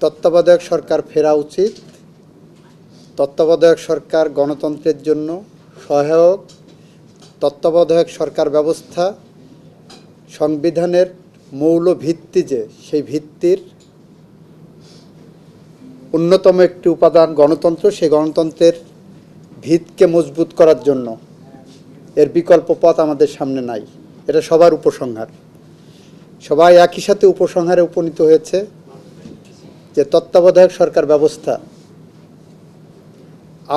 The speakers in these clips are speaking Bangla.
তত্ত্বাবধায়ক সরকার ফেরা উচিত। তত্ত্বাবধায়ক সরকার গণতন্ত্রের জন্য সহায়ক। তত্ত্বাবধায়ক সরকার ব্যবস্থা সংবিধানের মৌল ভিত্তি, যে সেই ভিত্তির অন্যতম একটি উপাদান গণতন্ত্র, সেই গণতন্ত্রের ভিতকে মজবুত করার জন্য এর বিকল্প পথ আমাদের সামনে নাই। এটা সবার উপসংহার। সবাই একই সাথে উপসংহারে উপনীত হয়েছে যে তত্ত্বাবধায়ক সরকার ব্যবস্থা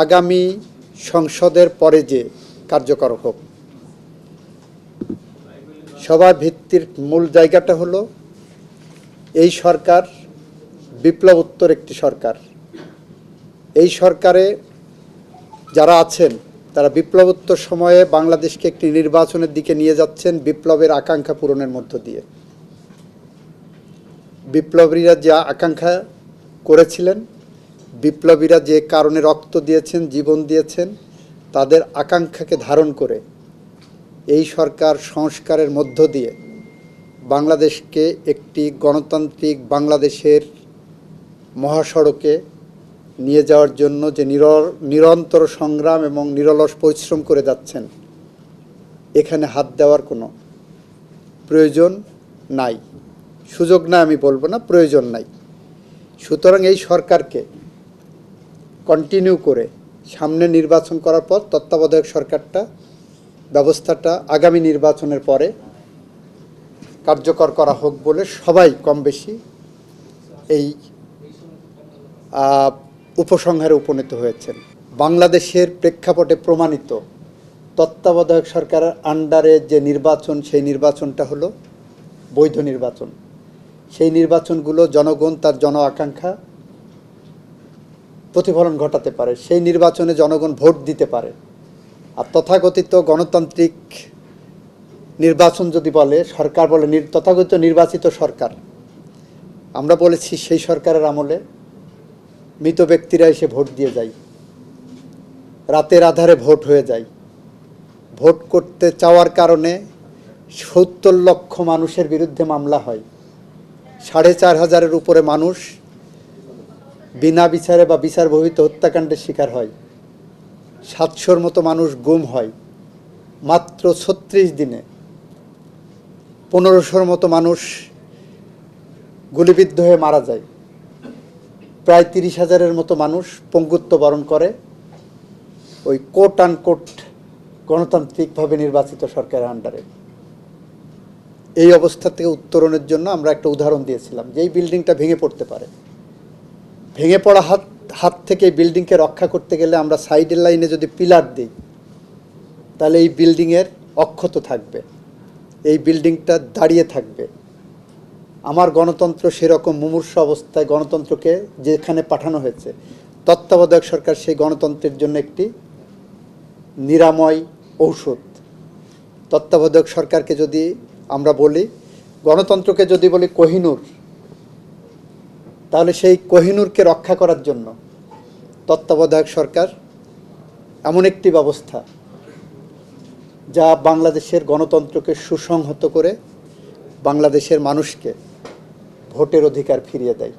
আগামী সংসদের পরে যে কার্যকর হোক। সবার ভিত্তির মূল জায়গাটা হলো এই সরকার বিপ্লবোত্তর একটি সরকার। এই সরকারে যারা আছেন তারা বিপ্লবোত্তর সময়ে বাংলাদেশকে একটি নির্বাচনের দিকে নিয়ে যাচ্ছেন বিপ্লবের আকাঙ্ক্ষা পূরণের মধ্য দিয়ে। বিপ্লবীরা যে আকাঙ্ক্ষা করেছিলেন, বিপ্লবীরা যে কারণে রক্ত দিয়েছেন, জীবন দিয়েছেন, তাদের আকাঙ্ক্ষাকে ধারণ করে এই সরকার সংস্কারের মধ্য দিয়ে বাংলাদেশকে একটি গণতান্ত্রিক বাংলাদেশের মহাসড়কে নিয়ে যাওয়ার জন্য যে নিরন্তর সংগ্রাম এবং নিরলস পরিশ্রম করে যাচ্ছেন, এখানে হাত দেওয়ার কোনো প্রয়োজন নাই। সুযোগ না আমি বলবো না, প্রয়োজন নাই। সুতরাং এই সরকারকে কন্টিনিউ করে সামনে নির্বাচন করার পর তত্ত্বাবধায়ক সরকারটা ব্যবস্থাটা আগামী নির্বাচনের পরে কার্যকর করা হোক বলে সবাই কম বেশি এই উপসংহারে উপনীত হয়েছেন। বাংলাদেশের প্রেক্ষাপটে প্রমাণিত তত্ত্বাবধায়ক সরকারের আন্ডারে যে নির্বাচন, সেই নির্বাচনটা হলো বৈধ নির্বাচন। সেই নির্বাচনগুলো জনগণ তার জন আকাঙ্ক্ষা প্রতিফলন ঘটাতে পারে, সেই নির্বাচনে জনগণ ভোট দিতে পারে। আর তথাকথিত গণতান্ত্রিক নির্বাচন যদি বলে, সরকার বলে তথাকথিত নির্বাচিত সরকার, আমরা বলেছি সেই সরকারের আমলে মৃত ব্যক্তিরা এসে ভোট দিয়ে যায়, রাতের আধারে ভোট হয়ে যায়। ভোট করতে চাওয়ার কারণে ৭০ লক্ষ মানুষের বিরুদ্ধে মামলা হয়, ৪,৫০০-এর উপরে মানুষ বিনা বিচারে বা বিচার বহির্ভূত হত্যাকাণ্ডের শিকার হয়, ৭০০-র মতো মানুষ গুম হয়। মাত্র ৩৬ দিনে ১৫০০-র মতো মানুষ গুলিবিদ্ধ হয়ে মারা যায়, প্রায় ৩০,০০০-এর মতো মানুষ পঙ্গুত্ব বরণ করে ওই কোট আনকোট গণতান্ত্রিকভাবে নির্বাচিত সরকারের আন্ডারে। এই অবস্থা থেকে উত্তরণের জন্য আমরা একটা উদাহরণ দিয়েছিলাম যে এই বিল্ডিংটা ভেঙে পড়তে পারে। ভেঙে পড়া হাত থেকে এই বিল্ডিংকে রক্ষা করতে গেলে আমরা সাইডের লাইনে যদি পিলার দিই, তাহলে এই বিল্ডিংয়ের অক্ষত থাকবে, এই বিল্ডিংটা দাঁড়িয়ে থাকবে। আমার গণতন্ত্র সেরকম মুমূর্ষু অবস্থায় গণতন্ত্রকে যেখানে পাঠানো হয়েছে, তত্ত্বাবধায়ক সরকার সেই গণতন্ত্রের জন্য একটি নিরাময় ঔষধ। তত্ত্বাবধায়ক সরকারকে যদি আমরা বলি, গণতন্ত্রকে যদি বলি কোহিনূর, তাহলে সেই কোহিনূরকে রক্ষা করার জন্য তত্ত্বাবধায়ক সরকার এমন একটি ব্যবস্থা যা বাংলাদেশের গণতন্ত্রকে সুসংহত করে বাংলাদেশের মানুষকে ভোটের অধিকার ফিরিয়ে দেয়।